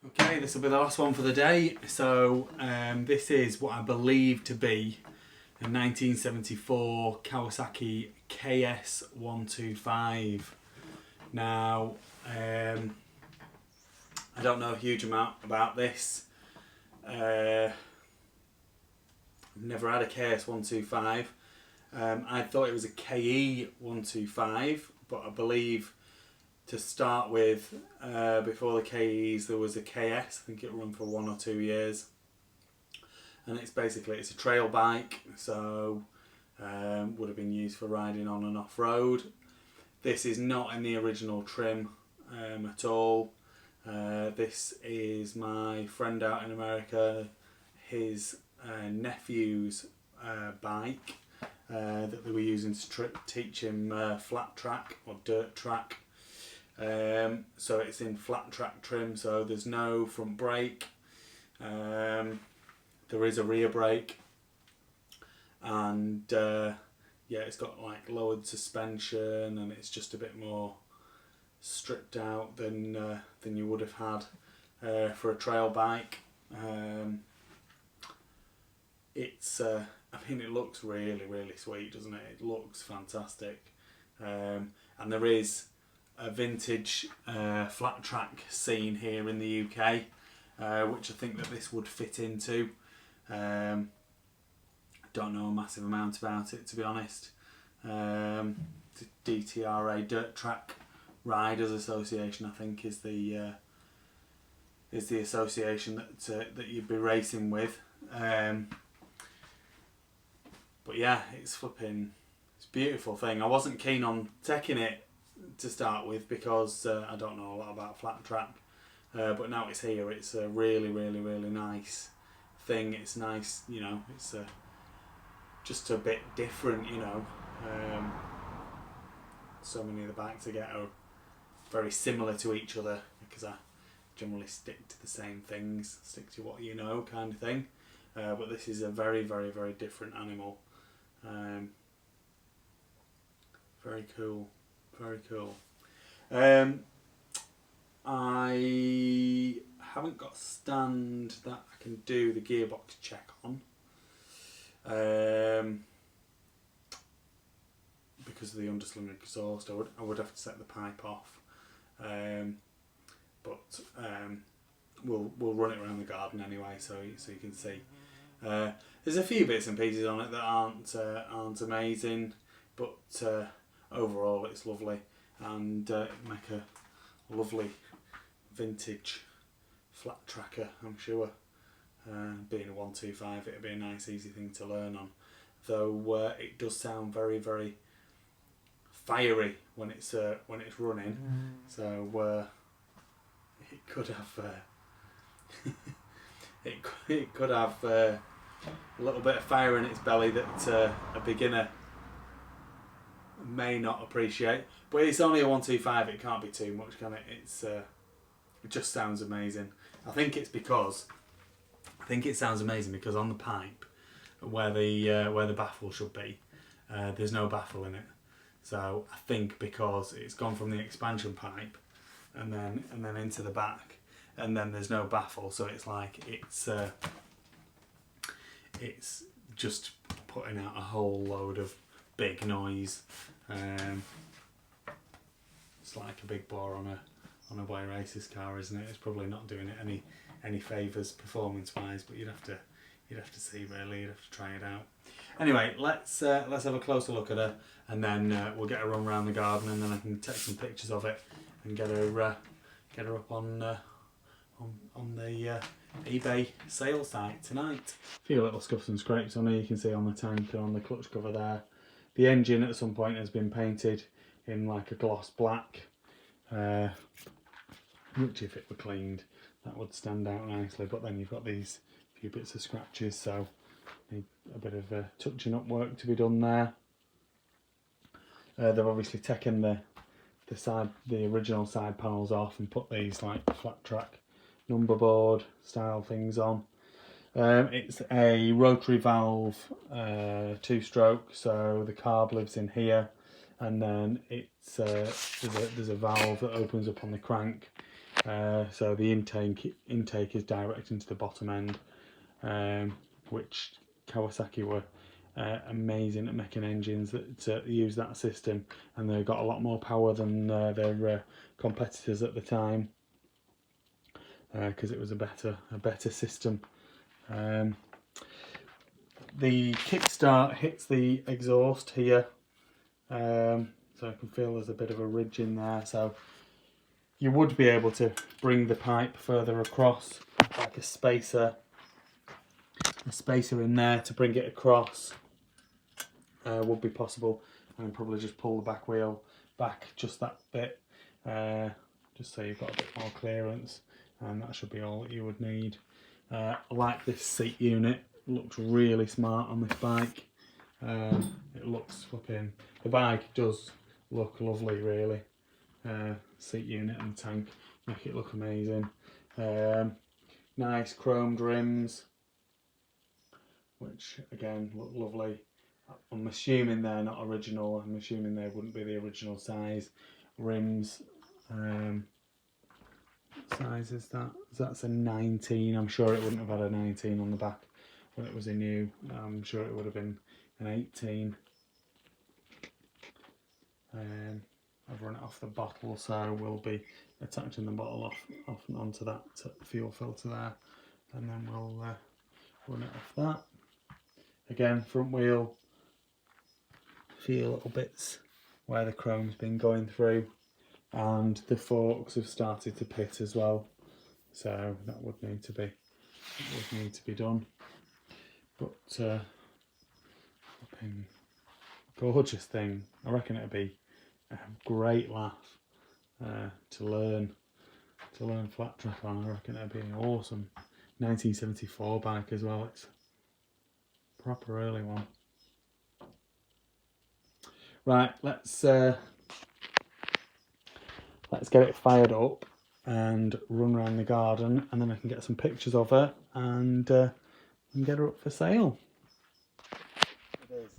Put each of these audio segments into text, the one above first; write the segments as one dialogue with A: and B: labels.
A: Okay, this will be the last one for the day. So this is what I believe to be a 1974 Kawasaki KS125. Now, I don't know a huge amount about this. I've never had a KS125. I thought it was a KE125, but I believe to start with, before the KEs there was a KS. I think it ran for 1 or 2 years, and it's a trail bike, so would have been used for riding on and off road. This is not in the original trim at all. This is my friend out in America, his nephew's bike that they were using to teach him flat track or dirt track. So it's in flat track trim, so there's no front brake. There is a rear brake, and yeah, it's got like lowered suspension, and it's just a bit more stripped out than you would have had for a trail bike. I mean, it looks really sweet, doesn't it? It looks fantastic, and there is a vintage flat track scene here in the UK, which I think that this would fit into. Don't know a massive amount about it, to be honest. The DTRA Dirt Track Riders Association, I think, is the association that you'd be racing with. But yeah, it's a beautiful thing. I wasn't keen on taking it to start with because I don't know a lot about flat track, but now it's here, it's a really nice thing. It's nice, you know, it's just a bit different, you know. So many of the bikes I get are very similar to each other because I generally stick to the same things, stick to what you know, kind of thing. But this is a very different animal. Very cool. Very cool. I haven't got a stand that I can do the gearbox check on, because of the underslung exhaust. I would have to set the pipe off, but we'll run it around the garden anyway, so you can see. There's a few bits and pieces on it that aren't amazing, but overall it's lovely, and make a lovely vintage flat tracker, I'm sure. Being a 125, it'd be a nice easy thing to learn on, though it does sound very fiery when it's running. So it could have it could have a little bit of fire in its belly that a beginner may not appreciate, but it's only a 125. It can't be too much, can it? It just sounds amazing. I think it sounds amazing because on the pipe, where the baffle should be, there's no baffle in it. So I think because it's gone from the expansion pipe and then into the back, and then there's no baffle, so it's like it's just putting out a whole load of big noise. It's like a big bore on a Y Races car, isn't it? It's probably not doing it any favours performance wise, but you'd have to see, really. You'd have to try it out. Anyway, let's have a closer look at her, and then we'll get her run around the garden, and then I can take some pictures of it and get her up on the eBay sale site tonight. A few little scuffs and scrapes on here, you can see on the tank and on the clutch cover there. The engine at some point has been painted in like a gloss black, which if it were cleaned that would stand out nicely, but then you've got these few bits of scratches, so need a bit of touching up work to be done there. They've obviously taken the original side panels off and put these like flat track number board style things on. It's a rotary valve 2-stroke, so the carb lives in here, and then it's there's a valve that opens up on the crank, So the intake is direct into the bottom end, which Kawasaki were amazing at making engines that use that system, and they got a lot more power than their competitors at the time, because it was a better system. The kickstart hits the exhaust here, so I can feel there's a bit of a ridge in there, so you would be able to bring the pipe further across, like a spacer in there to bring it across would be possible, and probably just pull the back wheel back just that bit, just so you've got a bit more clearance, and that should be all that you would need. I like this seat unit, it looks really smart on this bike. It looks flipping, the bike does look lovely really. Seat unit and tank make it look amazing. Nice chromed rims, which again look lovely. I'm assuming they're not original. I'm assuming they wouldn't be the original size rims. What size is that? That's a 19. I'm sure it wouldn't have had a 19 on the back when it was a new. I'm sure it would have been an 18. I've run it off the bottle, so we'll be attaching the bottle off onto that fuel filter there, and then we'll run it off that. Again, front wheel, few little bits where the chrome's been going through, and the forks have started to pit as well, so that would need to be done. But gorgeous thing. I reckon it'd be a great laugh to learn flat track on. I reckon it'd be an awesome 1974 bike as well. It's a proper early one. Right, let's get it fired up and run around the garden, and then I can get some pictures of her and get her up for sale. It is.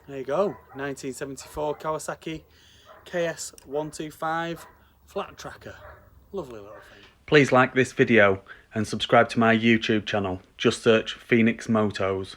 A: There you go, 1974 Kawasaki KS125 flat tracker. Lovely little thing. Please like this video and subscribe to my YouTube channel. Just search Phoenix Motos.